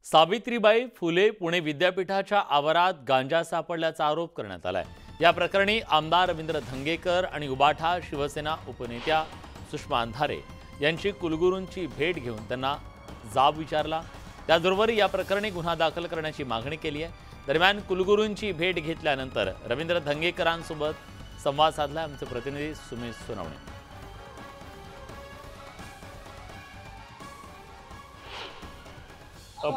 सावित्रीबाई फुले पुणे विद्यापीठाच्या आवारात गांजा सापडल्याचा आरोप करण्यात आलाय। या प्रकरणी आमदार रवींद्र धंगेकर आणि उबाठा शिवसेना उपनेत्या सुषमा अंधारे यांची कुलगुरूंची भेट घेऊन त्यांना जाब विचारला। त्याचबरोबर या प्रकरणी गुन्हा दाखल करण्याची मागणी केली आहे। दरम्यान कुलगुरूंची भेट घेतल्यानंतर रवींद्र धंगेकरांसोबत संवाद साधला आमचे प्रतिनिधी सुमेश सोनवणे।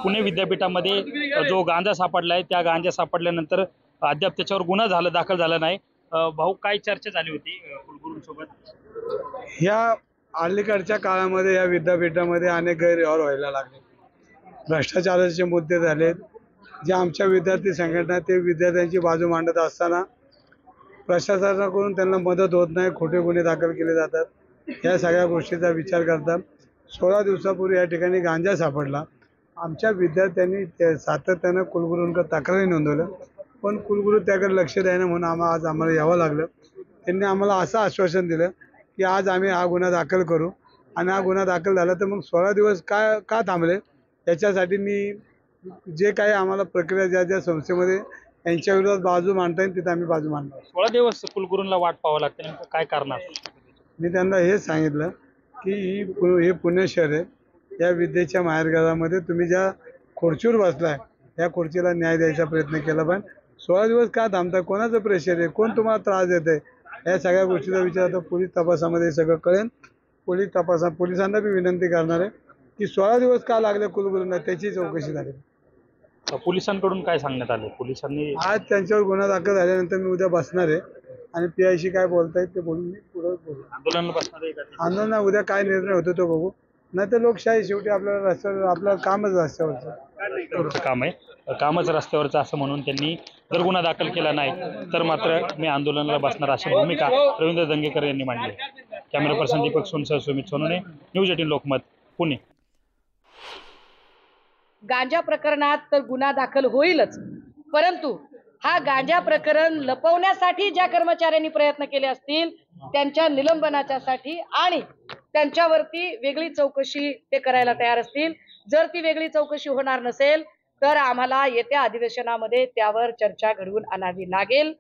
पुणे विद्यापीठामध्ये जो गांजा सापडलाय त्या गांजा सापडल्यानंतर अद्याप त्याच्यावर गुन्हा दाखल झाला नाही। भाऊ, काय चर्चा झाली होती कुलगुरूंसोबत? ह्या अलीकडच्या काळामध्ये या विद्यापीठामध्ये अनेक गैरव्यवहार व्हायला लागले, भ्रष्टाचाराचे मुद्दे झालेत। जे आमच्या विद्यार्थी संघटना ते विद्यार्थ्यांची बाजू मांडत असताना प्रशासनाकडून त्यांना मदत होत नाही, खोटे गुन्हे दाखल केले जातात। या सगळ्या गोष्टीचा विचार करता 16 दिवसापूर्वी या ठिकाणी गांजा सापडला। आमच्या विद्यार्थ्यांनी सातत्यानं कुलगुरूंकडे तक्रारी नोंदवल्या, पण कुलगुरू त्याकडे लक्ष द्यायला म्हणून आज आम्हाला यावं लागलं। त्यांनी आम्हाला असं आश्वासन दिलं की आज आम्ही हा गुन्हा दाखल करू, आणि हा गुन्हा दाखल झाला तर मग 16 दिवस का थांबले याच्यासाठी मी जे काही आम्हाला प्रक्रिया ज्या संस्थेमध्ये यांच्या विरोधात बाजू मांडता येईल तिथे आम्ही बाजू मांडणार। 16 दिवस कुलगुरूंना वाट पाहावं लागतं, नेमकं काय करणार? मी त्यांना हे सांगितलं की हे पुणे शहर आहे, या विद्येच्या माहेरघरामध्ये तुम्ही ज्या खुर्चीवर बसलाय त्या खुर्चीला न्याय द्यायचा प्रयत्न केला, पण 16 दिवस का थांबता? कोणाचं प्रेशर आहे? कोण तुम्हाला त्रास देत आहे? या सगळ्या गोष्टीचा विचार आता पोलीस तपासामध्ये सगळं कळेल। पोलिसांना बी विनंती करणार आहे की 16 दिवस का लागले कुलगुरूंना त्याची चौकशी झाली। पोलिसांकडून काय सांगण्यात आलं? पोलिसांनी आज त्यांच्यावर गुन्हा दाखल झाल्यानंतर मी उद्या बसणार आहे आणि पीआयशी काय बोलतायत ते बोलून मी पुढे बोलू। आंदोलनाला बसणार आहे का? आंदोलन उद्या काय निर्णय होतो तो बघू, नाही तर लोकशाही शेवटी आपल्याला रस्त्यावर, आपलं कामच रस्त्यावरचं काम आहे, कामच रस्त्यावरचं असं म्हणून त्यांनी जर गुन्हा दाखल केला नाही तर मात्र मी आंदोलनाला बसणार अशी भूमिका रवींद्र धंगेकर यांनी मांडली। कॅमेरा पर्सन दीपक सोनसह सुमित सोनवणे, न्यूज 18 लोकमत, पुणे। गांजा प्रकरणात तर गुन्हा दाखल होईलच, परंतु हा गांजा प्रकरण लपवण्यासाठी ज्या कर्मचाऱ्यांनी प्रयत्न केले असतील त्यांच्या निलंबनाच्यासाठी आणि त्यांच्यावरती वेगळी चौकशी ते करायला तयार असतील। जर ती वेगळी चौकशी होणार नसेल तर आम्हाला येत्या अधिवेशनामध्ये त्यावर चर्चा घडवून आणावी लागेल।